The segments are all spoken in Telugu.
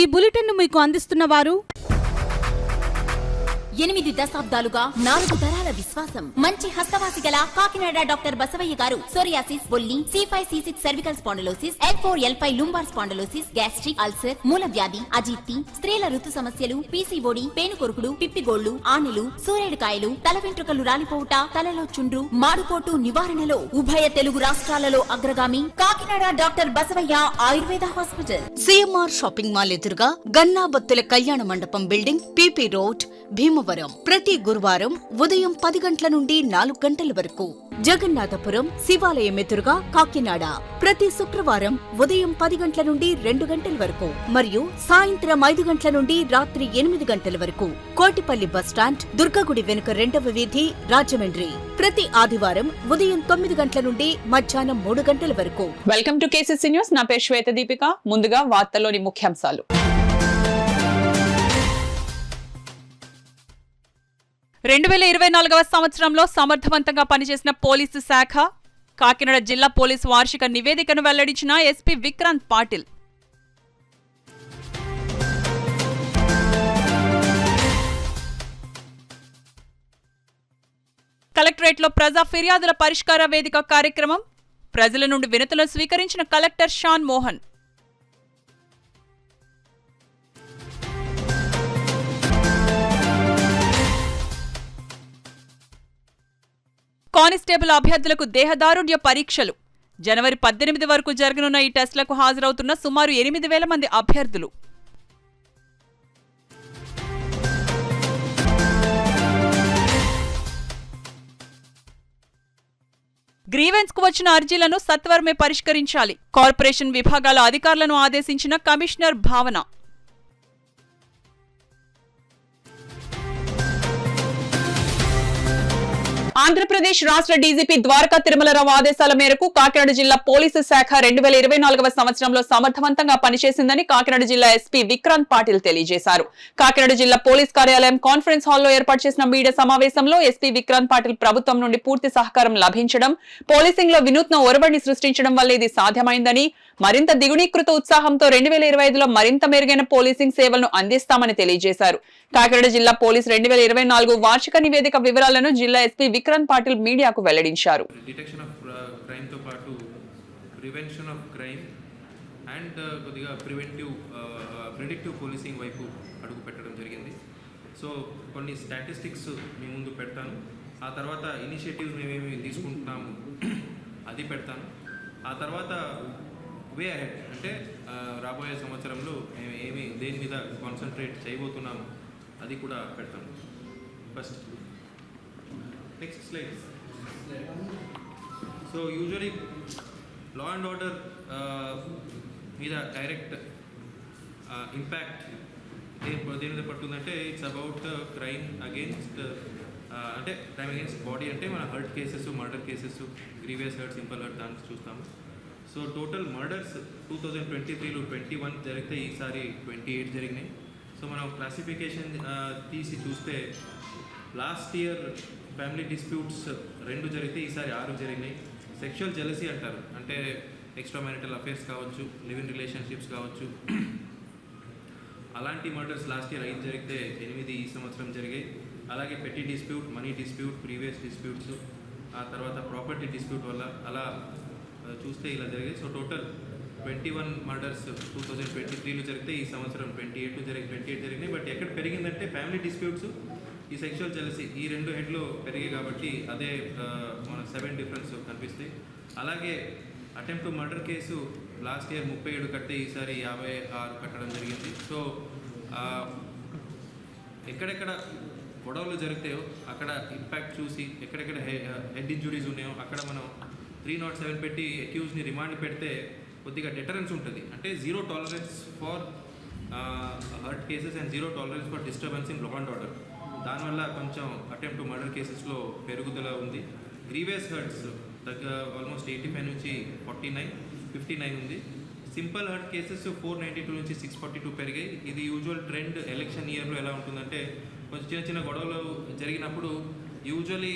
ఈ బులెటిన్ను మీకు అందిస్తున్న వారు 8 దశాబ్దాలుగా 4 తరాల విశ్వాసం. మంచి హస్తవాసి గల కాకినాడ డాక్టర్ బసవయ్య గారు సోరియాసిస్, బొల్లి, C5C6 cervical spondylosis, L4L5 lumbar spondylosis, gastric ulcer, మూల వ్యాధి, అజీర్తి, స్త్రీల ఋతు సమస్యలు, PCOD, పేనుకొరుకుడు, పిప్పిగోళ్లు, ఆనెలు, సూరేడుకాయలు, తల వెంట్రుకలు రాలిపోవుట, తలలో చుండ్రు, మాడుకోటు నివారణలో ఉభయ తెలుగు రాష్ట్రాలలో అగ్రగామి Kakinada doctor Basavaiah Ayurveda hospital. CMR shopping mall ఎదురుగా గన్నాబత్తుల కళ్యాణ మండపం బిల్డింగ్, PP రోడ్, భీమవరం. ప్రతి గురువారం ఉదయం 10 గంటల నుండి 4 గంటల వరకు. జగన్నాథపురం శివాలయం ఎదురుగా కాకినాడ ప్రతి శుక్రవారం ఉదయం 10 గంటల నుండి 2 గంటల వరకు మరియు సాయంత్రం 5 గంటల నుండి రాత్రి 8 గంటల వరకు. కోటిపల్లి బస్టాండ్, దుర్గగుడి వెనుక 2వ వీధి, రాజమండ్రి. ప్రతి ఆదివారం ఉదయం 9 గంటల నుండి మధ్యాహ్నం 3 గంటల వరకు. Welcome to KCC news. నా పేరు శ్వేత దీపిక. ముందుగా వార్తల్లోని ముఖ్యాంశాలు. 2024వ సంవత్సరంలో సమర్థవంతంగా పనిచేసిన పోలీసు శాఖ. కాకినాడ జిల్లా పోలీసు వార్షిక నివేదికను వెల్లడించిన SP విక్రాంత్ పాటిల్. కలెక్టరేట్లో ప్రజా ఫిర్యాదుల పరిష్కార వేదిక కార్యక్రమం. ప్రజల నుండి వినతులను స్వీకరించిన కలెక్టర్ షాన్ మోహన్. కానిస్టేబుల్ అభ్యర్థులకు దేహదారుఢ్య పరీక్షలు. జనవరి 18 వరకు జరగనున్న ఈ టెస్టులకు హాజరవుతున్న సుమారు 8,000 మంది అభ్యర్థులు. గ్రీవెన్స్ కు వచ్చిన అర్జీలను సత్వరమే పరిష్కరించాలి. కార్పొరేషన్ విభాగాల అధికారులను ఆదేశించిన కమిషనర్ భావన. ఆంధ్రప్రదేశ్ రాష్ట్ర డీజీపీ ద్వారకా తిరుమలరావు ఆదేశాల మేరకు కాకినాడ జిల్లా పోలీసు శాఖ 2024వ సంవత్సరంలో సమర్థవంతంగా పనిచేసిందని కాకినాడ జిల్లా SP విక్రాంత్ పాటిల్ తెలియజేశారు. కాకినాడ జిల్లా పోలీస్ కార్యాలయం కాన్ఫరెన్స్ హాల్లో ఏర్పాటు చేసిన మీడియా సమావేశంలో SP విక్రాంత్ పాటిల్ ప్రభుత్వం నుండి పూర్తి సహకారం లభించడం, పోలీసింగ్ లో వినూత్న ఒరవడిని సృష్టించడం వల్ల ఇది సాధ్యమైందని, మరింత దిగుణీకృత ఉత్సాహంతో 2025లో మరింత మెరుగైన పోలీసింగ్ సేవలను అందిస్తామని తెలియజేశారు. కాకినాడ జిల్లా పోలీస్ 2024 వార్షిక నివేదిక వివరాలను జిల్లా SP విక్రాంత్ పాటిల్ మీడియాకు వెల్లడించారు. డిటెక్షన్ ఆఫ్ క్రైమ్ తో పాటు ప్రివెన్షన్ ఆఫ్ క్రైమ్ అండ్ కొద్దిగా ప్రిడిక్టివ్ పోలీసింగ్ వైపు అడుగు పెట్టడం జరిగింది. సో కొన్ని స్టాటిస్టిక్స్ మీ ముందు పెడతాను. ఆ తర్వాత ఇనిషియేటివ్స్ మేమేమి తీసుకుంటున్నాము అది పెడతాను. ఆ తర్వాత వే అహెడ్ అంటే రాబోయే సంవత్సరంలో మేము దేని మీద కాన్సన్ట్రేట్ చేయబోతున్నాము అది కూడా పెడతాను. First next slide. So usually law and order మీద డైరెక్ట్ ఇంపాక్ట్ దేని మీద పడుతుందంటే ఇట్స్ అబౌట్ క్రైమ్ అగేన్స్ట్ అంటే క్రైమ్ అగేన్స్ట్ బాడీ అంటే మన hurt cases, murder cases, grievous hurt, simple hurt దానికి చూస్తాము. సో టోటల్ మర్డర్స్ 2023లో 21 జరిగితే ఈసారి 28 జరిగినాయి. సో మనం క్లాసిఫికేషన్ తీసి చూస్తే లాస్ట్ ఇయర్ ఫ్యామిలీ డిస్ప్యూట్స్ 2 జరిగితే ఈసారి 6 జరిగినాయి. సెక్షువల్ జెలసీ అంటారు, అంటే ఎక్స్ట్రా మ్యారిటల్ అఫేర్స్ కావచ్చు, లివ్ ఇన్ రిలేషన్షిప్స్ కావచ్చు, అలాంటి మర్డర్స్ లాస్ట్ ఇయర్ 5 జరిగితే 8 ఈ సంవత్సరం జరిగాయి. అలాగే పెట్టి dispute, money dispute, previous disputes, ఆ తర్వాత ప్రాపర్టీ డిస్ప్యూట్ వల్ల అలా చూస్తే ఇలా జరిగాయి. సో టోటల్ 21 మర్డర్స్ 2023లో జరిగితే ఈ సంవత్సరం 28 జరిగినాయి. బట్ ఎక్కడ పెరిగిందంటే ఫ్యామిలీ డిస్ప్యూట్స్, ఈ సెక్షువల్ జెలసీ, ఈ 2 హెడ్లో పెరిగాయి కాబట్టి అదే మన 7 డిఫరెన్స్ కనిపిస్తాయి. అలాగే attempt to murder case last year 37 కడితే ఈసారి 56 కట్టడం జరిగింది. సో ఎక్కడెక్కడ గొడవలు జరుగుతాయో అక్కడ ఇంపాక్ట్ చూసి, ఎక్కడెక్కడ హెడ్ ఇంజురీస్ ఉన్నాయో అక్కడ మనం 307 పెట్టి అక్యూజ్ని రిమాండ్ పెడితే కొద్దిగా డెటరెన్స్ ఉంటుంది. అంటే 0 tolerance for hurt cases and 0 tolerance for disturbance in law and order. దానివల్ల కొంచెం అటెంప్ట్ టు మర్డర్ కేసెస్లో పెరుగుదల ఉంది. గ్రీవియస్ హర్ట్స్ ఆల్మోస్ట్ 85 నుంచి 49, 59 ఉంది. సింపుల్ హర్ట్ కేసెస్ 492 నుంచి 642 పెరిగాయి. ఇది యూజువల్ ట్రెండ్. ఎలక్షన్ ఇయర్లో ఎలా ఉంటుందంటే కొంచెం చిన్న గొడవలు జరిగినప్పుడు యూజువలీ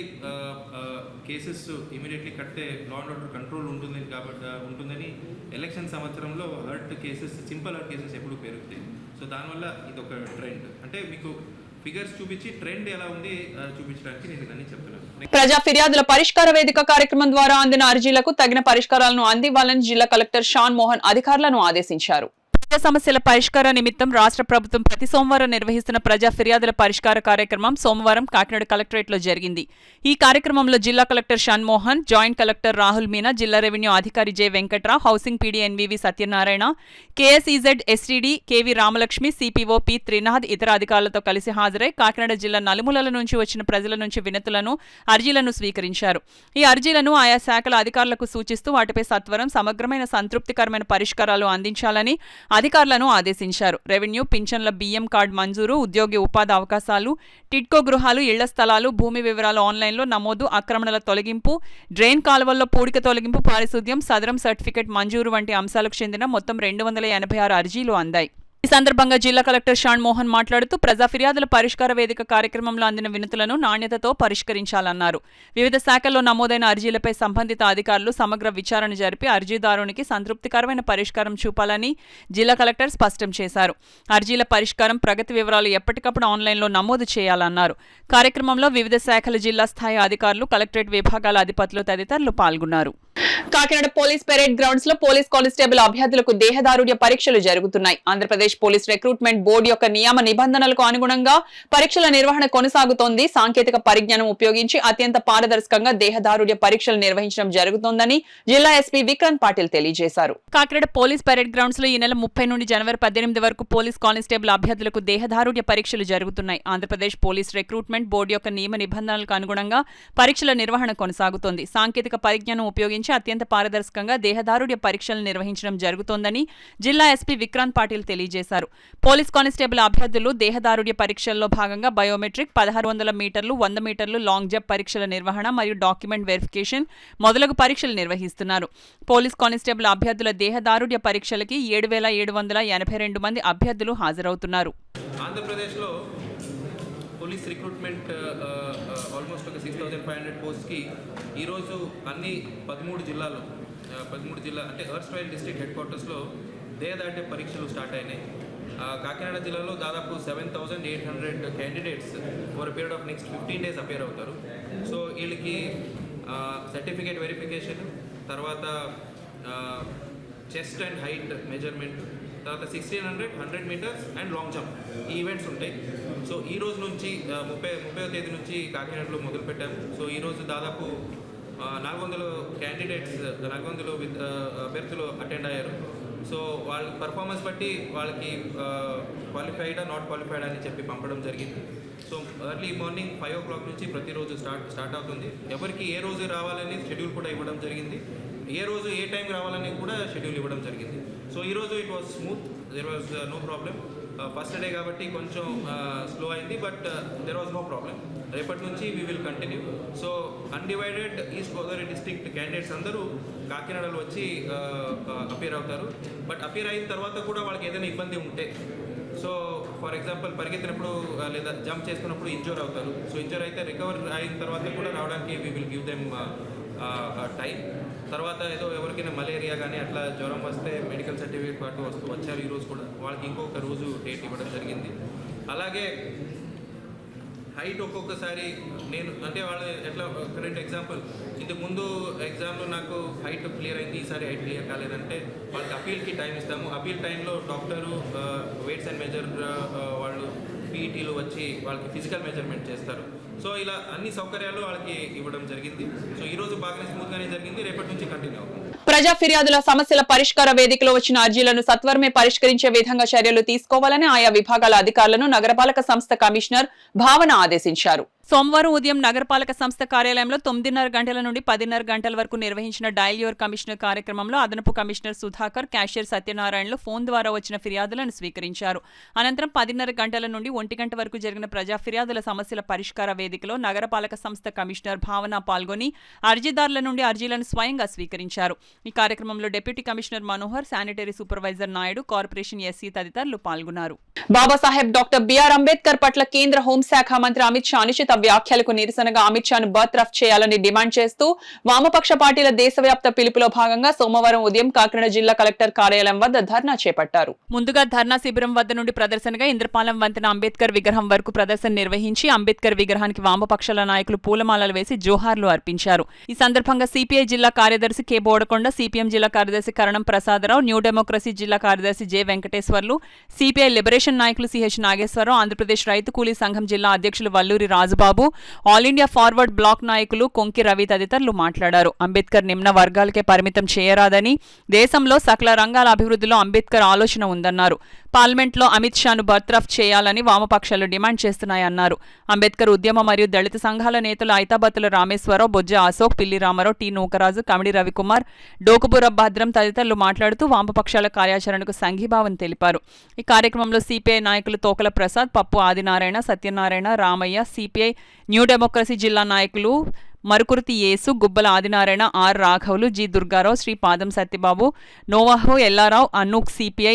కేసెస్ ఇమీడియట్లీ కడితే లా అండ్ ఆర్డర్ కంట్రోల్ ఉంటుందని ఎలక్షన్ సంవత్సరంలో hurt cases, simple hurt cases ఎప్పుడు పెరుగుతాయి. సో దానివల్ల ఇది ఒక ట్రెండ్. అంటే మీకు ఫిగర్స్ చూపించి ట్రెండ్ ఎలా ఉంది చూపించడానికి నేను ఇవన్నీ చెప్తున్నాను. ప్రజా ఫిర్యాదుల పరిష్కార వేదిక కార్యక్రమం ద్వారా అందిన అర్జీలకు తగిన పరిష్కారాలను అందివ్వాలని జిల్లా కలెక్టర్ షాన్ మోహన్ అధికారులను ఆదేశించారు. ప్రజా సమస్యల పరిష్కార నిమిత్తం రాష్ట్ర ప్రభుత్వం ప్రతి సోమవారం నిర్వహిస్తున్న ప్రజా ఫిర్యాదుల పరిష్కార కార్యక్రమం సోమవారం కాకినాడ కలెక్టరేట్లో జరిగింది. ఈ కార్యక్రమంలో జిల్లా collector Shan Mohan, joint collector Rahul Meena, జిల్లా రెవెన్యూ అధికారి J Venkatrao, housing PD NVV Satyanarayana, KSEZ STD KV Ramalakshmi, CPO P Trinath ఇతర అధికారులతో కలిసి హాజరై కాకినాడ జిల్లా నలుమూలల నుంచి వచ్చిన ప్రజల నుంచి వినతులను, అర్జీలను స్వీకరించారు. ఈ అర్జీలను ఆయా శాఖల అధికారులకు సూచిస్తూ వాటిపై సత్వరం సమగ్రమైన సంతృప్తికరమైన పరిష్కారాలు అందించాలని అధికారులను ఆదేశించారు. రెవెన్యూ, పింఛన్ల బియ్యం కార్డు మంజూరు, ఉద్యోగి ఉపాధి అవకాశాలు, టిడ్కో గృహాలు, ఇళ్ల స్థలాలు, భూమి వివరాలు ఆన్లైన్లో నమోదు, ఆక్రమణల తొలగింపు, డ్రైన్ కాలువల్లో పూడిక తొలగింపు, పారిశుద్ధ్యం, సదరం సర్టిఫికెట్ మంజూరు వంటి అంశాలకు చెందిన మొత్తం 286 అర్జీలు అందాయి. ఈ సందర్భంగా జిల్లా కలెక్టర్ షాన్ మోహన్ మాట్లాడుతూ ప్రజా ఫిర్యాదుల పరిష్కార వేదిక కార్యక్రమంలో అందిన వినతులను నాణ్యతతో పరిష్కరించాలన్నారు. వివిధ శాఖల్లో నమోదైన అర్జీలపై సంబంధిత అధికారులు సమగ్ర విచారణ జరిపి అర్జీదారునికి సంతృప్తికరమైన పరిష్కారం చూపాలని జిల్లా కలెక్టర్ స్పష్టం చేశారు. అర్జీల పరిష్కారం, ప్రగతి వివరాలు ఎప్పటికప్పుడు ఆన్లైన్లో నమోదు చేయాలన్నారు. కార్యక్రమంలో వివిధ శాఖల జిల్లా స్థాయి అధికారులు, కలెక్టరేట్ విభాగాల అధిపతులు తదితరులు పాల్గొన్నారు. కాకినాడ పోలీస్ పెరేడ్ గ్రౌండ్స్ లో పోలీస్ కానిస్టేబుల్ అభ్యర్థులకు దేహదారుఢ్య పరీక్షలు జరుగుతున్నాయి. ఆంధ్రప్రదేశ్ పోలీస్ రిక్రూట్మెంట్ బోర్డు యొక్క నియమ నిబంధనలకు అనుగుణంగా పరీక్షల నిర్వహణ కొనసాగుతోంది. సాంకేతిక పరిజ్ఞానం ఉపయోగించి అత్యంత పారదర్శకంగా దేహదారుఢ్య పరీక్షలు నిర్వహించడం జరుగుతోందని జిల్లా ఎస్పీ విక్రాంత్ పాటిల్ తెలియజేశారు. కాకినాడ పోలీస్ పెరేడ్ గ్రౌండ్స్ లో ఈ నెల 30 నుండి జనవరి 18 వరకు పోలీస్ కానిస్టేబుల్ అభ్యర్థులకు దేహదారుఢ్య పరీక్షలు జరుగుతున్నాయి. ఆంధ్రప్రదేశ్ పోలీస్ రిక్రూట్మెంట్ బోర్డు యొక్క నియమ నిబంధనలకు అనుగుణంగా పరీక్షల నిర్వహణ కొనసాగుతోంది. సాంకేతిక పరిజ్ఞానం ఉపయోగించి అత్యంత పారదర్శకంగా దేహదారుఢ్య పరీక్షలు నిర్వహించడం జరుగుతోందని జిల్లా ఎస్పీ విక్రాంత్ పాటిల్ తెలియజేశారు. పోలీస్ కానిస్టేబుల్ అభ్యర్థులు దేహదారుఢ్య పరీక్షల్లో భాగంగా బయోమెట్రిక్, 1600 మీటర్లు, 100 మీటర్లు లాంగ్ జంప్ పరీక్షల నిర్వహణ మరియు డాక్యుమెంట్ వెరిఫికేషన్ మొదలగు పరీక్షలు నిర్వహిస్తున్నారు. పోలీస్ కానిస్టేబుల్ అభ్యర్థుల దేహదారుఢ్య పరీక్షలకి 7782 మంది అభ్యర్థులు హాజరవుతున్నారు. ఆంధ్రప్రదేశ్లో పోలీస్ రిక్రూట్మెంట్ ఆల్మోస్ట్ ఒక 6500 పోస్ట్కి ఈరోజు అన్ని 13 జిల్లాలు అంటే ఎర్స్ట్రైల్ డిస్ట్రిక్ట్ హెడ్ క్వార్టర్స్లో దేహదారుఢ్య పరీక్షలు స్టార్ట్ అయినాయి. కాకినాడ జిల్లాలో దాదాపు 7800 candidates over period of next 15 days appear అవుతారు. సో వీళ్ళకి సర్టిఫికేట్ వెరిఫికేషన్, తర్వాత చెస్ట్ అండ్ హైట్ మెజర్మెంట్, తర్వాత 1600, 100 మీటర్స్ అండ్ లాంగ్ జంప్ ఈ ఈవెంట్స్ ఉంటాయి. సో ఈ రోజు నుంచి 30వ తేదీ నుంచి కాకినాడలో మొదలుపెట్టాము. సో ఈరోజు దాదాపు 400 క్యాండిడేట్స్, 400 అభ్యర్థులు అటెండ్ అయ్యారు. సో వాళ్ళ పర్ఫార్మెన్స్ బట్టి వాళ్ళకి క్వాలిఫైడా నాట్ క్వాలిఫైడ్ అని చెప్పి పంపడం జరిగింది. సో ఎర్లీ మార్నింగ్ 5 o'clock నుంచి ప్రతిరోజు స్టార్ట్ అవుతుంది. ఎవరికి ఏ రోజు రావాలని షెడ్యూల్ కూడా ఇవ్వడం జరిగింది. ఏ రోజు ఏ టైం రావాలని కూడా షెడ్యూల్ ఇవ్వడం జరిగింది. సో ఈరోజు it was smooth, there was no problem. First day కాబట్టి కొంచెం స్లో అయింది, but there was no problem. రేపటి నుంచి we will continue. So undivided east Godavari district candidates అందరూ కాకినాడలో వచ్చి అపేర్ అవుతారు. బట్ అపేర్ అయిన తర్వాత కూడా వాళ్ళకి ఏదైనా ఇబ్బంది ఉంటే, సో ఫర్ ఎగ్జాంపుల్ పరిగెత్తినప్పుడు లేదా జంప్ చేస్తున్నప్పుడు ఇంజూర్ అవుతారు. సో ఇంజూర్ అయితే రికవర్ అయిన తర్వాత కూడా రావడానికి we will give them time. తర్వాత ఏదో ఎవరికైనా మలేరియా కానీ అట్లా జ్వరం వస్తే మెడికల్ సర్టిఫికేట్ పాటు వచ్చారు. ఈరోజు కూడా వాళ్ళకి ఇంకొక రోజు డేట్ ఇవ్వడం జరిగింది. అలాగే హైట్ ఒక్కొక్కసారి నేను అంటే వాళ్ళు ఎట్లా కరెంట్ ఎగ్జాంపుల్, ఇంతకు ముందు ఎగ్జామ్లో నాకు హైట్ క్లియర్ అయింది, ఈసారి హైట్ క్లియర్ కాలేదంటే వాళ్ళకి అపీల్కి టైం ఇస్తాము. అపీల్ టైంలో డాక్టరు వెయిట్స్ అండ్ మెజర్ వాళ్ళు పీఈటీలు వచ్చి వాళ్ళకి ఫిజికల్ మెజర్మెంట్ చేస్తారు. సో ఇలా అన్ని సౌకర్యాలు వాళ్ళకి ఇవ్వడం జరిగింది. సో ఈ రోజు బాగానే స్మూత్గానే జరిగింది. రేపటి నుంచి కంటిన్యూ అవుతుంది. ప్రజా ఫిర్యాదుల సమస్యల పరిష్కార వేదికలో వచ్చిన అర్జీలను సత్వరమే పరిష్కరించే విధంగా చర్యలు తీసుకోవాలని ఆయా విభాగాల అధికారులను నగరపాలక సంస్థ కమిషనర్ భావన ఆదేశించారు. సోమవారం ఉదయం నగరపాలక సంస్థ కార్యాలయంలో 9:30 గంటల నుండి 10:30 గంటల వరకు నిర్వహించిన డయల్ యువర్ కమిషనర్ కార్యక్రమంలో అదనపు కమిషనర్ సుధాకర్, క్యాషియర్ సత్యనారాయణలు ఫోన్ ద్వారా వచ్చిన ఫిర్యాదులను స్వీకరించారు. అనంతరం 10:30 గంటల నుండి 1 గంట వరకు జరిగిన ప్రజా ఫిర్యాదుల సమస్యల పరిష్కార వేదికలో నగరపాలక సంస్థ కమిషనర్ భావన పాల్గొని అర్జీదారుల నుండి అర్జీలను స్వయంగా స్వీకరించారు. ఈ కార్యక్రమంలో deputy commissioner Manohar, sanitary supervisor Naidu, corporation SC తదితరులు పాల్గొన్నారు. బాబాసాహెబ్ డాక్టర్ బిఆర్ అంబేద్కర్ పట్ల కేంద్ర హోంశాఖ మంత్రి అమిత్ షా అనుచిత వ్యాఖ్యలకు నిరసనగా అమిత్ షాను బర్తరఫ్ చేయాలని డిమాండ్ చేస్తూ వామపక్ష పార్టీల దేశవ్యాప్త పిలుపులో భాగంగా సోమవారం ఉదయం కాకినాడ జిల్లా కలెక్టర్ కార్యాలయం వద్ద ధర్నా చేపట్టారు. ముందుగా ధర్నా శిబిరం వద్ద నుండి ప్రదర్శనగా ఇంద్రపాలెం వంతెన అంబేద్కర్ విగ్రహం వరకు ప్రదర్శన నిర్వహించి అంబేద్కర్ విగ్రహానికి వామపక్షాల నాయకులు పూలమాలలు వేసి జోహార్లు అర్పించారు. ఈ సందర్భంగా సిపిఐ జిల్లా కార్యదర్శి కె బోడకొండ, సిపిఎం జిల్లా కార్యదర్శి కరణం ప్రసాదరావు, న్యూ డెమోక్రసీ జిల్లా కార్యదర్శి జె వెంకటేశ్వర్లు, సిపిఐ లిబరేషన్ నాయకులు సిహెచ్ నాగేశ్వరరావు, ఆంధ్రప్రదేశ్ రైతు కూలీ సంఘం జిల్లా అధ్యక్షులు Valluri Rajubabu, all India forward bloc నాయకులు కొంకి రవి తదితరులు మాట్లాడారు. అంబేద్కర్ నిమ్న వర్గాలకే పరిమితం చేయరాదని, దేశంలో సకల రంగాల అభివృద్ధిలో అంబేద్కర్ ఆలోచన ఉందన్నారు. పార్లమెంట్లో అమిత్ షాను బర్తరఫ్ చేయాలని వామపక్షాలు డిమాండ్ చేస్తున్నాయన్నారు. అంబేద్కర్ ఉద్యమ మరియు దళిత సంఘాల నేతలు ఐతాబత్తుల రామేశ్వరరావు, బొజ్జ అశోక్, పిల్లి రామారావు, టి నూకరాజు, కమిడి రవికుమార్, డోకుబుర భద్రం తదితరులు మాట్లాడుతూ వామపక్షాల కార్యాచరణకు సంఘీభావం తెలిపారు. ఈ కార్యక్రమంలో సిపిఐ నాయకులు Tokala Prasad, Pappu Adinarayana, Satyanarayana, Ramayya, CPI new democracy జిల్లా నాయకులు మరుకుర్తి యేసు, గుబ్బల ఆదినారాయణ, ఆర్ రాఘవులు, G Durgarao, Sri Padam Satyababu, Novaho Ellarao, Anuk, CPI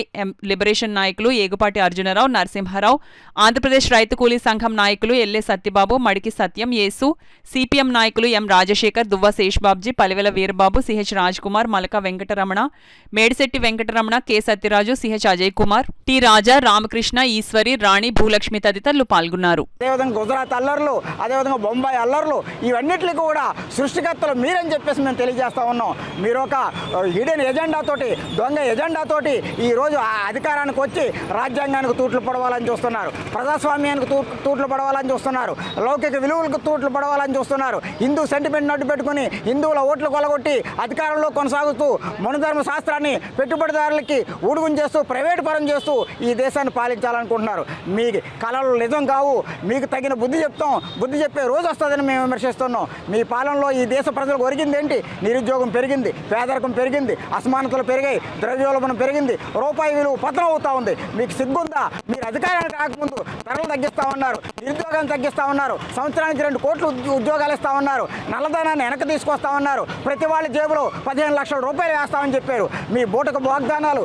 liberation నాయకులు ఏగుపాటి అర్జునరావు, నరసింహారావు, ఆంధ్రప్రదేశ్ రైతు కూలీ సంఘం నాయకులు ఎల్ఏ సత్యబాబు, మడికి సత్యం, యేసు, సిపిఎం నాయకులు M Rajasekhar, Duvva Sheshbabji, Palivela Veerababu, CH Rajkumar, Malaka Venkataramana, Medisetti Venkataramana, K Satyaraju, CH Ajay Kumar, T Raja, Ramakrishna, Eswari, Rani, Bhulakshmi తదితరులు పాల్గొన్నారు. అదేవిధంగా గుజరాత్ అల్లర్లు, అదేవిధంగా బొంబాయి అల్లర్లు, ఇవన్నిటికీ కూడా సృష్టికర్తలు మీరని చెప్పేసి మేము తెలియజేస్తా ఉన్నాం. మీరు ఒక హిడెన్ ఎజెండాతోటి, దొంగ ఎజెండాతోటి ఈరోజు ఆ అధికారానికి వచ్చి రాజ్యాంగానికి తూట్లు పడవాలని చూస్తున్నారు, ప్రజాస్వామ్యానికి తూట్లు పడవాలని చూస్తున్నారు, లౌకిక విలువలకు తూట్లు పడవాలని చూస్తున్నారు. హిందూ సెంటిమెంట్ నడ్డు పెట్టుకుని హిందువుల ఓట్లు కొలగొట్టి అధికారంలో కొనసాగుతూ మనుధర్మ శాస్త్రాన్ని పెట్టుబడిదారులకి ఊడుగుని చేస్తూ ప్రైవేటు పరం చేస్తూ ఈ దేశాన్ని పాలించాలనుకుంటున్నారు. మీ కళలు నిజం కావు, మీకు తగిన బుద్ధి చెప్తాం, బుద్ధి చెప్పే రోజు వస్తుందని మేము విమర్శిస్తున్నాం. మీ పాలనలో ఈ దేశ ప్రజలకు ఒరిగింది ఏంటి? నిరుద్యోగం పెరిగింది, పేదరికం పెరిగింది, అసమానతలు పెరిగాయి, ద్రవ్యోల్బణం పెరిగింది, రూపాయి విలువ పతనం అవుతా ఉంది. మీకు సిగ్గుందా? మీరు అధికారానికి రాకముందు ధరలు తగ్గిస్తామన్నారు, నిరుద్యోగాన్ని తగ్గిస్తామన్నారు, సంవత్సరానికి 2 కోట్లు ఉద్యోగాలు ఇస్తామన్నారు, నల్లధనాన్ని వెనక్కి తీసుకొస్తామన్నారు, ప్రతి వాళ్ళ జేబులో 15 లక్షల రూపాయలు వేస్తామని చెప్పారు. మీ బూటకు వాగ్దానాలు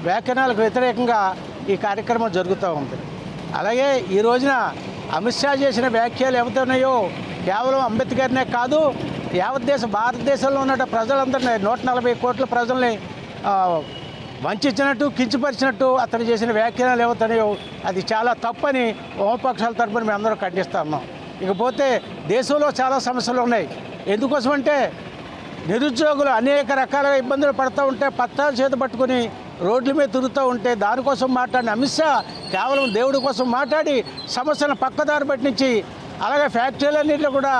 వ్యాఖ్యానాలకు వ్యతిరేకంగా ఈ కార్యక్రమం జరుగుతూ ఉంది. అలాగే ఈ రోజున అమిత్ షా చేసిన వ్యాఖ్యలు ఏమవుతున్నాయో కేవలం అంబేద్కర్నే కాదు, యావత్ భారతదేశంలో ఉన్న ప్రజలందరినీ 140 కోట్ల ప్రజల్ని వంచినట్టు, కించపరిచినట్టు అతను చేసిన వ్యాఖ్యానాలు ఏమవుతున్నాయో అది చాలా తప్పని వామపక్షాల తరపున మేము అందరూ ఖండిస్తా ఉన్నాం. ఇకపోతే దేశంలో చాలా సమస్యలు ఉన్నాయి. ఎందుకోసమంటే నిరుద్యోగులు అనేక రకాలుగా ఇబ్బందులు పడుతూ ఉంటే పత్రాలు చేత పట్టుకుని రోడ్ల మీద తిరుగుతూ ఉంటే దానికోసం మాట్లాడిన అమిత్ షా కేవలం దేవుడి కోసం మాట్లాడి సమస్యలను పక్కదారి పట్టించి అలాగే ఫ్యాక్టరీలన్నింటిలో కూడా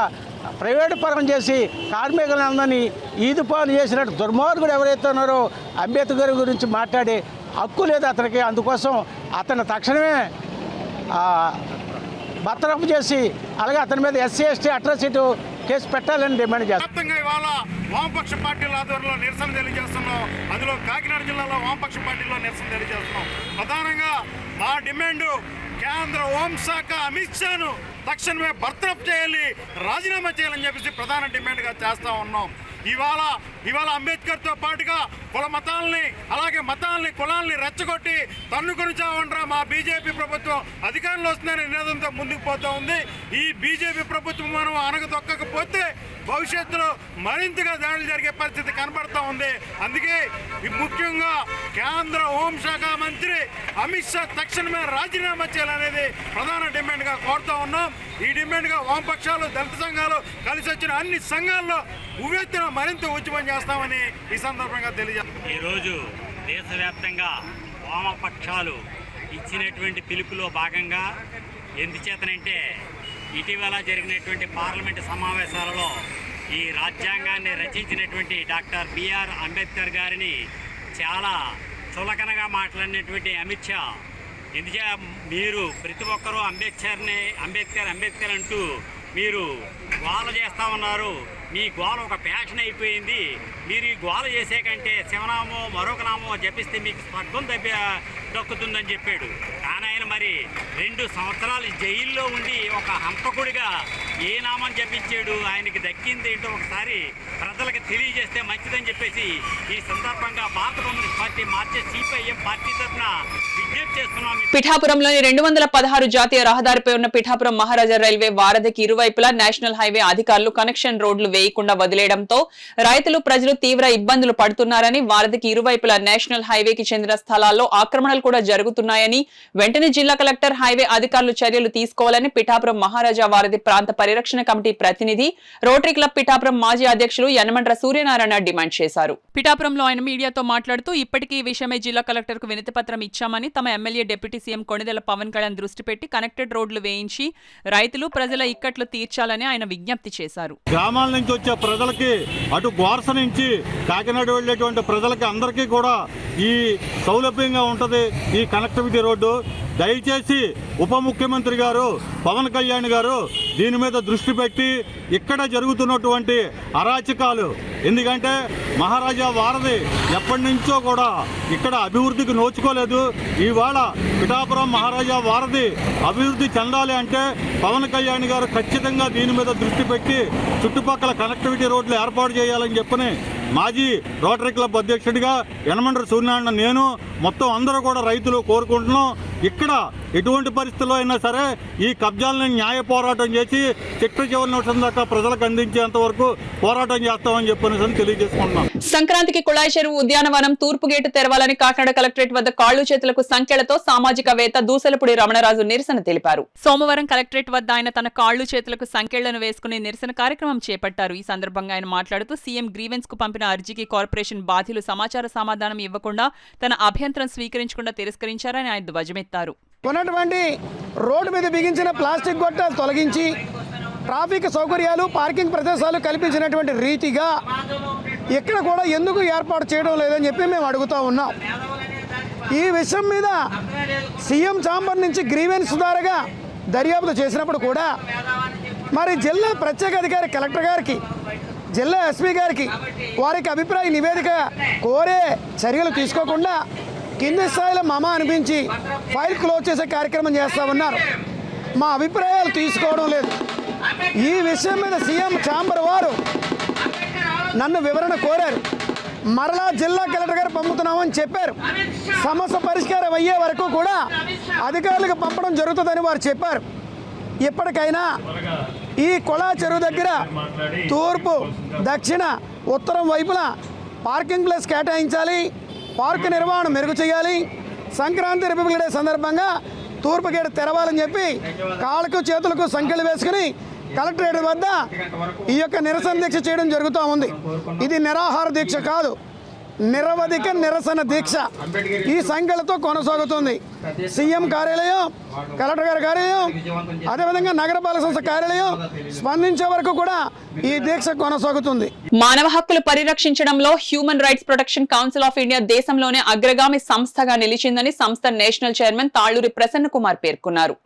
ప్రైవేటు పరం చేసి కార్మికులందరినీ ఈదుపాలు చేసినట్టు దుర్మార్గుడు ఎవరైతే ఉన్నారో అంబేద్కర్ గురించి మాట్లాడే హక్కు లేదు అతనికి. అందుకోసం అతను తక్షణమే బర్తరఫ్ చేసి అలాగే అతని మీద SC/ST అట్రాసిటీ కేసు పెట్టాలని డిమాండ్ చేస్తాం. ఇవాళ వామపక్ష పార్టీల ఆధ్వర్యంలో నిరసన తెలియజేస్తున్నాం. అందులో కాకినాడ జిల్లాలో వామపక్ష పార్టీలో నిరసన తెలియజేస్తున్నాం. ప్రధానంగా మా డిమాండ్ కేంద్ర హోంశాఖ అమిత్ షాను తక్షణమే బర్తరఫ్ చేయాలి, రాజీనామా చేయాలని చెప్పేసి ప్రధాన డిమాండ్గా చేస్తూ ఉన్నాం. ఇవాళ అంబేద్కర్తో పాటుగా కుల మతాలని అలాగే మతాలని కులాలని రెచ్చగొట్టి తన్నుకొని చావండ్రా మా బీజేపీ ప్రభుత్వం అధికారంలో వస్తుందనే నినాదంతో ముందుకు పోతూ ఉంది. ఈ బీజేపీ ప్రభుత్వం మనం అనగదొక్కకపోతే భవిష్యత్తులో మరింతగా దాడులు జరిగే పరిస్థితి కనబడుతూ ఉంది. అందుకే ముఖ్యంగా కేంద్ర హోంశాఖ మంత్రి అమిత్ షా తక్షణమే రాజీనామా చేయాలనేది ప్రధాన డిమాండ్గా కోరుతూ ఉన్నాం. ఈ డిమాండ్గా వామపక్షాలు, దళిత సంఘాలు కలిసి వచ్చిన అన్ని సంఘాల్లో ఉవ్వెత్తున మరింత ఉద్యమం చేస్తామని ఈ సందర్భంగా తెలియజేస్తాం. ఈరోజు దేశవ్యాప్తంగా వామపక్షాలు ఇచ్చినటువంటి పిలుపులో భాగంగా ఎందుచేతనంటే ఇటీవల జరిగినటువంటి పార్లమెంటు సమావేశాలలో ఈ రాజ్యాంగాన్ని రచించినటువంటి డాక్టర్ బిఆర్ అంబేద్కర్ గారిని చాలా చులకనగా మాట్లాడినటువంటి అమిత్ షా మీరు ప్రతి ఒక్కరూ అంబేద్కర్ అంటూ మీరు గోల చేస్తూ ఉన్నారు. మీ గోల ఒక ప్యాషన్ అయిపోయింది. మీరు ఈ గోల చేసే కంటే శివనామో మరొక నామో జపిస్తే మీకు స్వర్గం దక్కుతుందని చెప్పాడు. కానీ ఆయన మరి 2 సంవత్సరాలు జైల్లో ఉండి ఒక హంతకుడిగా ఏ నామం జపించాడు, ఆయనకి దక్కింది ఏంటో ఒకసారి ప్రజలకు తెలియజేస్తే మంచిదని చెప్పేసి ఈ సందర్భంగా భారత communist party Marxist CPIM party తరఫున విజ్ఞప్తి చేస్తున్నాం. పిఠాపురంలోని 216 జాతీయ రహదారిపై ఉన్న పిఠాపురం మహారాజా రైల్వే వారధికి ఇరువైపులా నేషనల్ హైవే అధికారులు కనెక్షన్ రోడ్లు వేయకుండా వదిలేయడంతో రైతులు ప్రజలు తీవ్ర ఇబ్బందులు పడుతున్నారని, వారధికి ఇరువైపులా నేషనల్ హైవేకి చెందిన స్థలాల్లో ఆక్రమణలు కూడా జరుగుతున్నాయని, వెంటనే జిల్లా కలెక్టర్ హైవే అధికారులు చర్యలు తీసుకోవాలని పిఠాపురం మహారాజా వారధి ప్రాంత పరిరక్షణ కమిటీ ప్రతినిధి, రోటరీ క్లబ్ పిఠాపురం మాజీ అధ్యక్షులు యనమండ్ర సూర్యనారాయణ డిమాండ్ చేశారు. పిఠాపురంలో ఆయన మీడియాతో మాట్లాడుతూ ఇప్పటికీ ఈ విషయమై జిల్లా కలెక్టర్కు వినతి పత్రం ఇచ్చామని, తమ MLA deputy CM Konidela Pawan Kalyan దృష్టి పెట్టి కనెక్టెడ్ రోడ్లు వేయించి రైతులు ప్రజల ఇక్కట్లు తీర్చాలని ఆయన విజ్ఞప్తి చేశారు. గ్రామాల నుంచి వచ్చే ప్రజలకి, అటు గోర్స నుంచి కాకినాడ వెళ్ళేటువంటి ప్రజలకి అందరికీ కూడా ఈ సౌలభ్యంగా ఉంటుంది ఈ కనెక్టివిటీ రోడ్డు. దయచేసి ఉప ముఖ్యమంత్రి గారు పవన్ కళ్యాణ్ గారు దీని మీద దృష్టి పెట్టి ఇక్కడ జరుగుతున్నటువంటి అరాచకాలు, ఎందుకంటే మహారాజా వారధి ఎప్పటి నుంచో కూడా ఇక్కడ అభివృద్ధికి నోచుకోలేదు. ఇవాళ పిఠాపురం మహారాజా వారధి అభివృద్ధి చెందాలి అంటే పవన్ కళ్యాణ్ గారు ఖచ్చితంగా దీని మీద దృష్టి పెట్టి చుట్టుపక్కల కనెక్టివిటీ రోడ్లు ఏర్పాటు చేయాలని చెప్పని మాజీ రోటరీ క్లబ్ అధ్యక్షుడిగా యనమండ్ర సూర్యనారాయణ, నేను మొత్తం అందరూ కూడా రైతులు కోరుకుంటున్నాం. ఇక్కడ ఎటువంటి పరిస్థితుల్లో అయినా సరే ఈ కబ్జాలను న్యాయ పోరాటం చేసి చిట్ట చివరి నిమిషం దాకా ప్రజలకు అందించేంత వరకు పోరాటం చేస్తామని చెప్పని తెలియజేసుకుంటున్నాం. సంక్రాంతికి కుళాయి చెరువు ఉద్యానవనం తూర్పు గేటు తెరవాలని కాకినాడ కలెక్టరేట్ వద్ద కాళ్లు చేతులకు సంఖ్యలతో సామాజికవేత్త దూసలపూడి రమణరాజు నిరసన తెలిపారు. సోమవారం కలెక్టరేట్ వద్ద ఆయన తన కాళ్లు చేతులకు సంఖ్యలను వేసుకుని నిరసన కార్యక్రమం చేపట్టారు. ఈ సందర్భంగా ఆయన మాట్లాడుతూ సీఎం గ్రీవెన్స్ కు పంపిన అర్జీకి కార్పొరేషన్ బాధ్యులు సమాచార సమాధానం ఇవ్వకుండా తన అభ్యంతరం స్వీకరించకుండా తిరస్కరించారని ఆయన ధ్వజమెత్తారు. ఉన్నటువంటి రోడ్డు మీద బిగించిన ప్లాస్టిక్ గొట్టాలు తొలగించి ట్రాఫిక్ సౌకర్యాలు, పార్కింగ్ ప్రదేశాలు కల్పించినటువంటి రీతిగా ఇక్కడ కూడా ఎందుకు ఏర్పాటు చేయడం లేదని చెప్పి మేము అడుగుతూ ఉన్నాం. ఈ విషయం మీద సీఎం ఛాంబర్ నుంచి గ్రీవెన్స్ ద్వారాగా దర్యాప్తు చేసినప్పుడు కూడా మరి జిల్లా ప్రత్యేక అధికారి కలెక్టర్ గారికి, జిల్లా ఎస్పీ గారికి వారికి అభిప్రాయ నివేదిక కోరే చర్యలు తీసుకోకుండా కింది స్థాయిలో మమ అనిపించి ఫైల్ క్లోజ్ చేసే కార్యక్రమం చేస్తూ ఉన్నారు. మా అభిప్రాయాలు తీసుకోవడం లేదు. ఈ విషయం మీద సీఎం ఛాంబర్ వారు నన్ను వివరణ కోరారు. మరలా జిల్లా కలెక్టర్ గారు పంపుతున్నామని చెప్పారు. సమస్య పరిష్కారం అయ్యే వరకు కూడా అధికారులకు పంపడం జరుగుతుందని వారు చెప్పారు. ఇప్పటికైనా ఈ కొళా చెరువు దగ్గర తూర్పు, దక్షిణ, ఉత్తరం వైపున పార్కింగ్ ప్లేస్ కేటాయించాలి, పార్కు నిర్వహణ మెరుగు చేయాలి. సంక్రాంతి రిపబ్లిక్ డే సందర్భంగా తూర్పు గేటు తెరవాలని చెప్పి కాళ్ళకు చేతులకు సంఖ్యలు వేసుకుని కలెక్టరేట్ వద్ద ఈ యొక్క నిరసన దీక్ష చేయడం జరుగుతూ ఉంది. ఇది నిరాహార దీక్ష కాదు, నిరవధిక నిరసన దీక్ష ఈ సంఖ్యలతో కొనసాగుతుంది. సీఎం కార్యాలయం, కలెక్టర్ గారి కార్యాలయం, అదేవిధంగా నగరపాలక సంస్థ కార్యాలయం స్పందించే వరకు కూడా ఈ దీక్ష కొనసాగుతుంది. మానవ హక్కులు పరిరక్షించడంలో human rights protection council of India దేశంలోనే అగ్రగామి సంస్థగా నిలిచిందని సంస్థ నేషనల్ చైర్మన్ తాళ్లూరి ప్రసన్న కుమార్ పేర్కొన్నారు.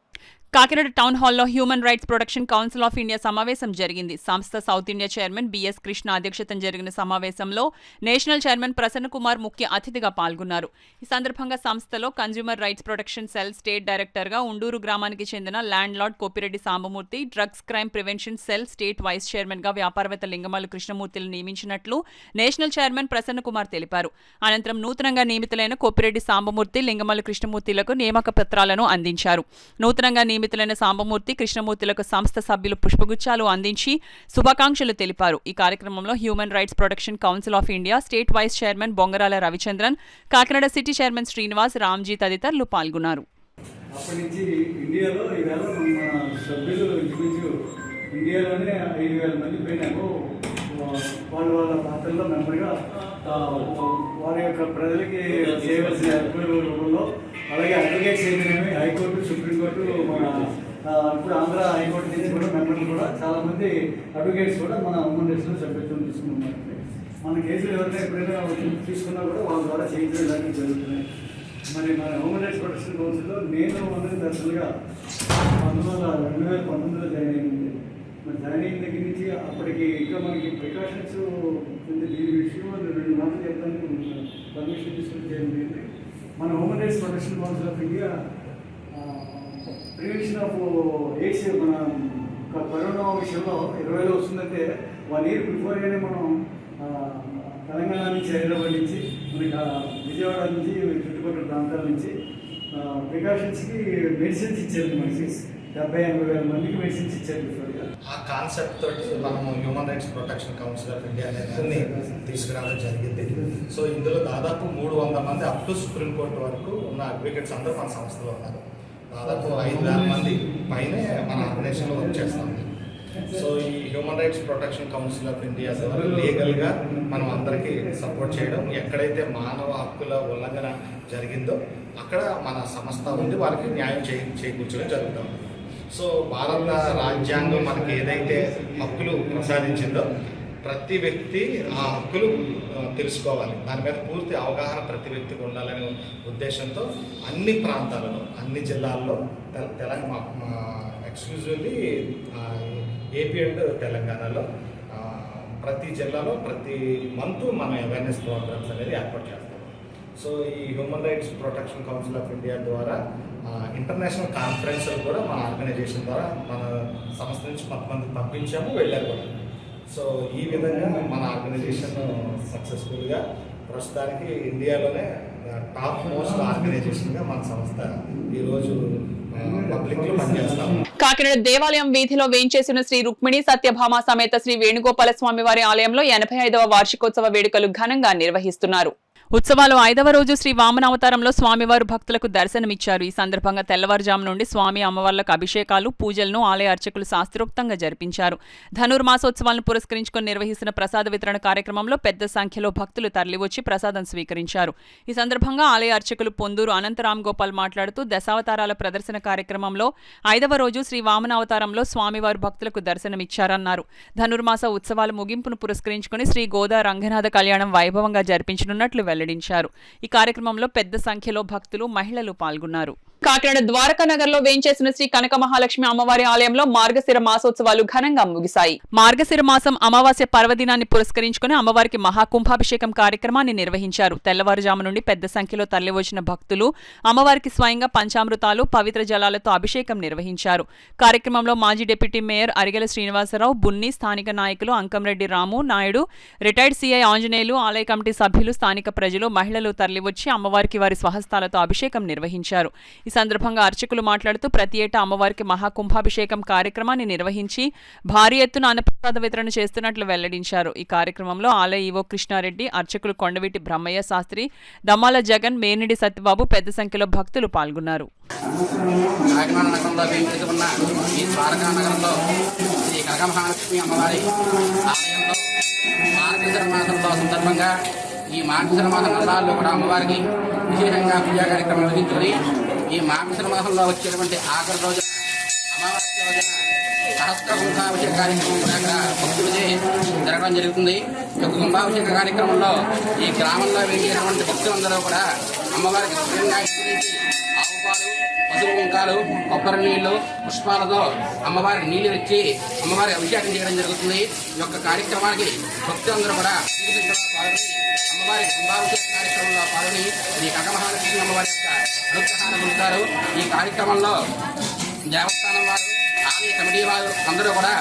కాకినాడ టౌన్ హాల్లో human rights protection council of India సమావేశం జరిగింది. సంస్థ south India chairman BS Krishna అధ్యక్షతన జరిగిన సమావేశంలో నేషనల్ చైర్మన్ ప్రసన్న కుమార్ ముఖ్య అతిథిగా పాల్గొన్నారు. ఈ సందర్భంగా సంస్థలో consumer rights protection cell state డైరెక్టర్గా ఉండూరు గ్రామానికి చెందిన landlord Kopireddy Sambamurthy, drugs crime prevention cell state vice చైర్మన్గా వ్యాపారవేత్త లింగమల్లు కృష్ణమూర్తిని నియమించినట్లు నేషనల్ చైర్మన్ ప్రసన్న కుమార్ తెలిపారు. అనంతరం నూతనంగా నియమితులైన కోపిరెడ్డి సాంబమూర్తి, లింగమల్లు కృష్ణమూర్తిలకు నియామక పత్రాలను అందించారు. నూతనంగా నియమితులైన సాంబమూర్తి, కృష్ణమూర్తిలకు సంస్థ సభ్యులు పుష్పగుచ్చాలు అందించి శుభాకాంక్షలు తెలిపారు. ఈ కార్యక్రమంలో human rights protection council of India state vice chairman Bongarala Ravichandran, Kakinada city chairman Srinivas, Ramji తదితరులు పాల్గొన్నారు. వాళ్ళ పాత్రలో మెంబర్గా వారి యొక్క ప్రజలకి చేయవలసిన రూపంలో, అలాగే అడ్వకేట్స్ అయితేనేమి హైకోర్టు, సుప్రీంకోర్టు, మన ఇప్పుడు ఆంధ్ర హైకోర్టు నుంచి కూడా మెంబర్లు కూడా చాలామంది అడ్వకేట్స్ కూడా మన హ్యూమన్ రైట్స్లో సభ్యత్వం తీసుకున్నారు. మన కేసులు ఎవరైనా ఎప్పుడైనా తీసుకున్నా కూడా వాళ్ళ ద్వారా చేయించడానికి జరుగుతున్నాయి. మరి మన హ్యూమన్ రైట్స్ ప్రొటెక్షన్ కౌన్సిల్లో నేను అనేది దర్శనగా 2019లో జాయిన్ అయింది. మరి జాయిన్ అయిన దగ్గర నుంచి అప్పటికి ఇంకా మనకి ప్రికాషన్స్ దీని విషయంలో 2 మాటలు చెప్తానికి పర్మిషన్ తీసుకుని జరిగింది. మన human rights protection council of India prevention of AIDS, మన కరోనా విషయంలో 20లో వస్తుందంటే 1 year బిఫోర్గానే మనం తెలంగాణ నుంచి, హైదరాబాద్ నుంచి, మనకి విజయవాడ నుంచి, చుట్టుపక్కల ప్రాంతాల నుంచి ప్రికాషన్స్కి మెడిసిన్స్ ఇచ్చారు. మనకి 70-80 వేల మందికి మెడిసిన్స్ ఇచ్చారు బిఫోర్గా. ఆ కాన్సెప్ట్ తోటి మనము human rights protection council of India అనేది తీసుకురావడం జరిగింది. సో ఇందులో దాదాపు 300 మంది అప్ టు సుప్రీంకోర్టు వరకు ఉన్న అడ్వకేట్స్ అందరూ మన సంస్థలో ఉన్నారు. దాదాపు 5,000 మంది పైనే మన ఆర్గనైజేషన్లో వర్క్ చేస్తాం. సో ఈ human rights protection council of India ద్వారా లీగల్గా మనం అందరికీ సపోర్ట్ చేయడం, ఎక్కడైతే మానవ హక్కుల ఉల్లంఘన జరిగిందో అక్కడ మన సంస్థ ఉంది వారికి న్యాయం చేకూర్చడం జరుగుతుంది. సో భారత రాజ్యాంగం మనకి ఏదైతే హక్కులు ప్రసాదించిందో ప్రతి వ్యక్తి ఆ హక్కులు తెలుసుకోవాలి, దాని మీద పూర్తి అవగాహన ప్రతి వ్యక్తికి ఉండాలనే ఉద్దేశంతో అన్ని ప్రాంతాలలో, అన్ని జిల్లాల్లో తెలంగాణ ఎక్స్క్లూజివ్లీ ఏపీ అండ్ తెలంగాణలో ప్రతి జిల్లాలో ప్రతి మంత్ మనం అవేర్నెస్ ప్రోగ్రామ్స్ అనేది ఏర్పాటు చేస్తాం. సో ఈ human rights protection council of India ద్వారా ఇంటర్నేషనల్ కాన్ఫరెన్స్లు కూడా మన ఆర్గనైజేషన్ ద్వారా మన సంస్థ నుంచి కొంతమంది పంపించాము, వెళ్ళారు కూడా. సో ఈ విధంగా మన ఆర్గనైజేషన్ సక్సెస్ఫుల్గా ప్రస్తుతానికి ఇండియాలోనే టాప్ మోస్ట్ ఆర్గనైజేషన్గా మన సంస్థ ఈరోజు పబ్లిక్లో పనిచేస్తాము. కాకినాడ దేవాలయం వీధిలో వేంచేసిన శ్రీ రుక్మిణి సత్యభామ సమేత శ్రీ వేణుగోపాల స్వామి వారి ఆలయంలో 85వ వార్షికోత్సవ వేడుకలు ఘనంగా నిర్వహిస్తున్నారు. ఉత్సవాలు 5వ రోజు శ్రీ వామనావతారంలో స్వామివారు భక్తులకు దర్శనమిచ్చారు. ఈ సందర్భంగా తెల్లవారుజాము నుండి స్వామి అమ్మవార్లకు అభిషేకాలు, పూజలను ఆలయ అర్చకులు శాస్త్రోక్తంగా జరిపించారు. ధనుర్మాసోత్సవాలను పురస్కరించుకొని నిర్వహిస్తున్న ప్రసాద వితరణ కార్యక్రమంలో పెద్ద సంఖ్యలో భక్తులు తరలివచ్చి ప్రసాదం స్వీకరించారు. ఈ సందర్భంగా ఆలయ అర్చకులు పొందూరు అనంతరామ్ గోపాల్ మాట్లాడుతూ దశావతారాల ప్రదర్శన కార్యక్రమంలో 5వ రోజు శ్రీ వామనావతారంలో స్వామివారు భక్తులకు దర్శనమిచ్చారన్నారు. ధనుర్మాస ఉత్సవాల ముగింపును పురస్కరించుకొని శ్రీ గోదా రంగనాథ కళ్యాణం వైభవంగా జరిపించనున్నట్లు వెల్లడించారు. ఈ కార్యక్రమంలో పెద్ద సంఖ్యలో భక్తులు, మహిళలు పాల్గొన్నారు. కాకినాడ ద్వారకా నగర్ లో వేంచేసిన శ్రీ కనక మహాలక్ష్మి అమ్మవారి ఆలయంలో మార్గశిర మాసోత్సవాలు ఘనంగా ముగిశాయి. మార్గశిర మాసం అమావాస్య పర్వదినాన్ని పురస్కరించుకుని అమ్మవారికి మహాకుంభాభిషేకం కార్యక్రమాన్ని నిర్వహించారు. తెల్లవారుజాము నుండి పెద్ద సంఖ్యలో తరలివచ్చిన భక్తులు అమ్మవారికి స్వయంగా పంచామృతాలు, పవిత్ర జలాలతో అభిషేకం నిర్వహించారు. కార్యక్రమంలో మాజీ డిప్యూటీ మేయర్ అరిగెల శ్రీనివాసరావు, బున్ని, స్థానిక నాయకులు అంకంరెడ్డి రాము నాయుడు, రిటైర్డ్ సిఐ ఆంజనేయులు, ఆలయ కమిటీ సభ్యులు, స్థానిక ప్రజలు, మహిళలు తరలివచ్చి అమ్మవారికి వారి స్వహస్తాలతో అభిషేకం నిర్వహించారు. ఈ సందర్భంగా అర్చకులు మాట్లాడుతూ ప్రతి ఏటా అమ్మవారికి మహాకుంభాభిషేకం కార్యక్రమాన్ని నిర్వహించి భారీ ఎత్తున అన్నప్రసాద వితరణ చేస్తున్నట్లు వెల్లడించారు. ఈ కార్యక్రమంలో ఆలయ ఈవో కృష్ణారెడ్డి, అర్చకులు కొండవీటి బ్రహ్మయ్య శాస్త్రి, దమ్మాల జగన్, మేనిడి సత్యబాబు పెద్ద సంఖ్యలో భక్తులు పాల్గొన్నారు. కాకినాడ నగరంలో వేయించేసి ఉన్న ఈ ద్వారకా నగరంలో శ్రీ కనక మహాలక్ష్మి అమ్మవారి ఆలయంలో మార్గశిర మాసంలో సందర్భంగా ఈ మార్గశిర మాసం నెలల్లో కూడా అమ్మవారికి విశేషంగా పూజా కార్యక్రమం నిర్వహించుకుని ఈ మార్గశిర మాసంలో వచ్చేటువంటి ఆఖరి రోజున అమావాస్య రోజున సహస్ర కుంభాభిషేక కార్యక్రమం కూడా అక్కడ భక్తులచే జరగడం జరుగుతుంది. ఈ యొక్క కుంభాభిషేక కార్యక్రమంలో ఈ గ్రామంలో వెళ్ళేటువంటి భక్తులందరూ కూడా అమ్మవారికి స్వయంగా గురించి ఆవు పాలు, పసుపు కుంకాలు, కొబ్బరి నీళ్లు, పుష్పాలతో అమ్మవారికి నీళ్లు ఇచ్చి అమ్మవారికి అభిషేకం చేయడం జరుగుతుంది. ఈ యొక్క కార్యక్రమానికి భక్తులందరూ కూడా పాల్గొని అమ్మవారి కుంభాభిషేక కార్యక్రమంలో పాల్గొని శ్రీ కనక మహాలక్ష్మి అమ్మవారి యొక్క అనుగ్రహాన్ని పొందుతారు. ఈ కార్యక్రమంలో దేవస్థానం వారు, ఆలయ కమిటీ వారు అందరూ కూడా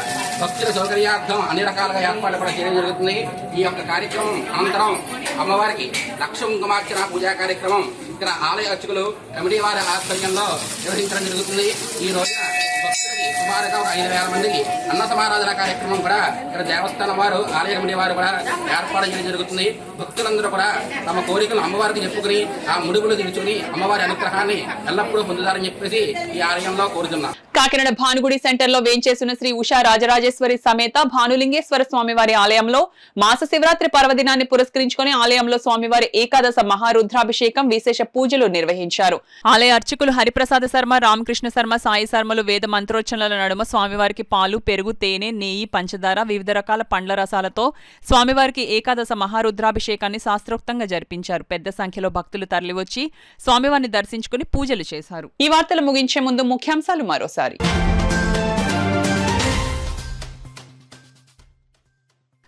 భక్తుల సౌకర్యార్థం అన్ని రకాలుగా ఏర్పాట్లు కూడా చేయడం జరుగుతుంది. ఈ యొక్క కార్యక్రమం అనంతరం అమ్మవారికి లక్ష కుంకుమార్చన పూజా కార్యక్రమం ఇక్కడ ఆలయ అర్చకులు కమిటీ వారి ఆధ్వర్యంలో నిర్వహించడం జరుగుతుంది. ఈ రోజున భక్తులకి సుమారుగా ఒక 5,000 మందికి అన్న సమారాధన కార్యక్రమం కూడా ఇక్కడ దేవస్థానం వారు, ఆలయ కమిటీ వారు కూడా ఏర్పాటు చేయడం జరుగుతుంది. భక్తులందరూ కూడా తమ కోరికలు అమ్మవారికి చెప్పుకుని ఆ ముడుపులు తీర్చుకుని అమ్మవారి అనుగ్రహాన్ని ఎల్లప్పుడూ పొందుతారని చెప్పేసి ఈ ఆలయంలో కోరుతున్నాం. కాకినాడ భానుగుడి సెంటర్ లో వేంచేసిన శ్రీ ఉషా రాజరాజేశ్వరి సమేత భానులింగేశ్వర స్వామివారి ఆలయంలో మాస శివరాత్రి పర్వదినాన్ని పురస్కరించుకుని ఆలయంలో స్వామివారి ఏకాదశ మహారుద్రాభిషేకం, విశేష పూజలు నిర్వహించారు. ఆలయ అర్చకులు హరిప్రసాద శర్మ, రామకృష్ణ శర్మ, సాయి శర్మలు వేద మంత్రోచ్చరణల నడుమ స్వామివారికి పాలు, పెరుగు, తేనె, నెయ్యి, పంచదార, వివిధ రకాల పండ్ల రసాలతో స్వామివారికి ఏకాదశ మహారుద్రాభిషేకాన్ని శాస్త్రోక్తంగా జరిపించారు. పెద్ద సంఖ్యలో భక్తులు తరలివచ్చి స్వామివారిని దర్శించుకుని పూజలు చేశారు. ఈ వార్తలు ముగించే ముందు ముఖ్యాంశాలు మరోసారి.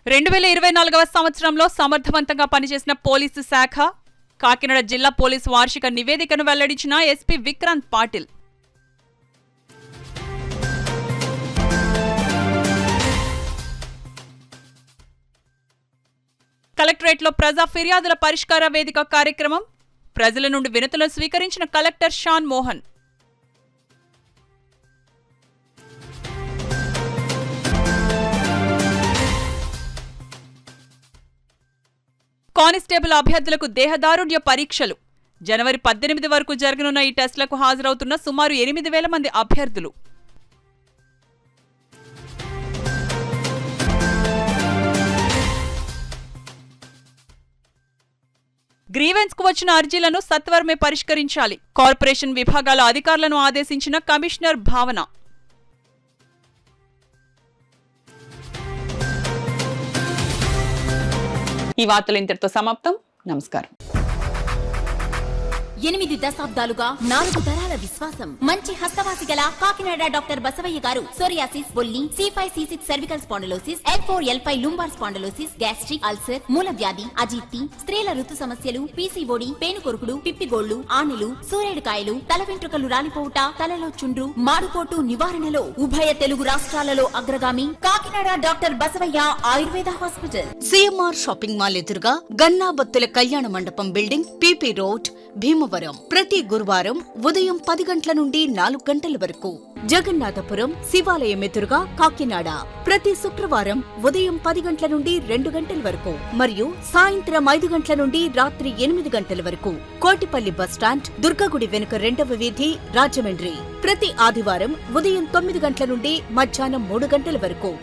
2024వ సంవత్సరంలో సమర్థవంతంగా పనిచేసిన పోలీసు శాఖ, కాకినాడ జిల్లా పోలీసు వార్షిక నివేదికను వెల్లడించిన ఎస్పీ విక్రాంత్ పాటిల్. కలెక్టరేట్లో ప్రజా ఫిర్యాదుల పరిష్కార వేదిక కార్యక్రమం. ప్రజల నుండి వినతులను స్వీకరించిన కలెక్టర్ షాన్ మోహన్. కానిస్టేబుల్ అభ్యర్థులకు దేహదారుఢ్య పరీక్షలు. జనవరి 18 వరకు జరగనున్న ఈ టెస్టులకు హాజరవుతున్న సుమారు 8,000 మంది అభ్యర్థులు. గ్రీవెన్స్ కు వచ్చిన అర్జీలను సత్వరమే పరిష్కరించాలి. కార్పొరేషన్ విభాగాల అధికారులను ఆదేశించిన కమిషనర్ భావన. ఈ వార్తలు ఇంతటితో సమాప్తం. నమస్కారం. 8 దశాబ్దాలుగా 4 తరాల విశ్వాసం. మంచి హస్తవాసి గల కాకినాడ డాక్టర్ బసవయ్య గారు సోరియాసిస్, బొల్లి, C5C6 cervical spondylosis, L4L5 lumbar spondylosis, gastric ulcer, మూలవ్యాధి, అజీర్తి, స్త్రీల ఋతు సమస్యలు, PCOD, పేనుకొరుకుడు, పిప్పిగోళ్లు, ఆనెలు, సూరేడుకాయలు, తల వెంట్రుకలు రాలిపోవుట, తలలో చుండ్రు, మాడుకోటు నివారణలో ఉభయ తెలుగు రాష్ట్రాలలో అగ్రగామి Kakinada doctor Basavaiah Ayurveda hospital. CMR shopping mall ఎదురుగా గన్నాబత్తుల కళ్యాణ మండపం బిల్డింగ్, PP రోడ్, భీమవరం. ప్రతి గురువారం ఉదయం 10 గంటల నుండి 4 గంటల వరకు. జగన్నాథపురం శివాలయం ఎదురుగా కాకినాడ ప్రతి శుక్రవారం ఉదయం 10 గంటల నుండి 2 గంటల వరకు మరియు సాయంత్రం 5 గంటల నుండి రాత్రి 8 గంటల వరకు. కోటిపల్లి బస్టాండ్, దుర్గగుడి వెనుక 2వ వీధి, రాజమండ్రి ప్రతి ఆదివారం ఉదయం 9 గంటల నుండి మధ్యాహ్నం 3 గంటల వరకు.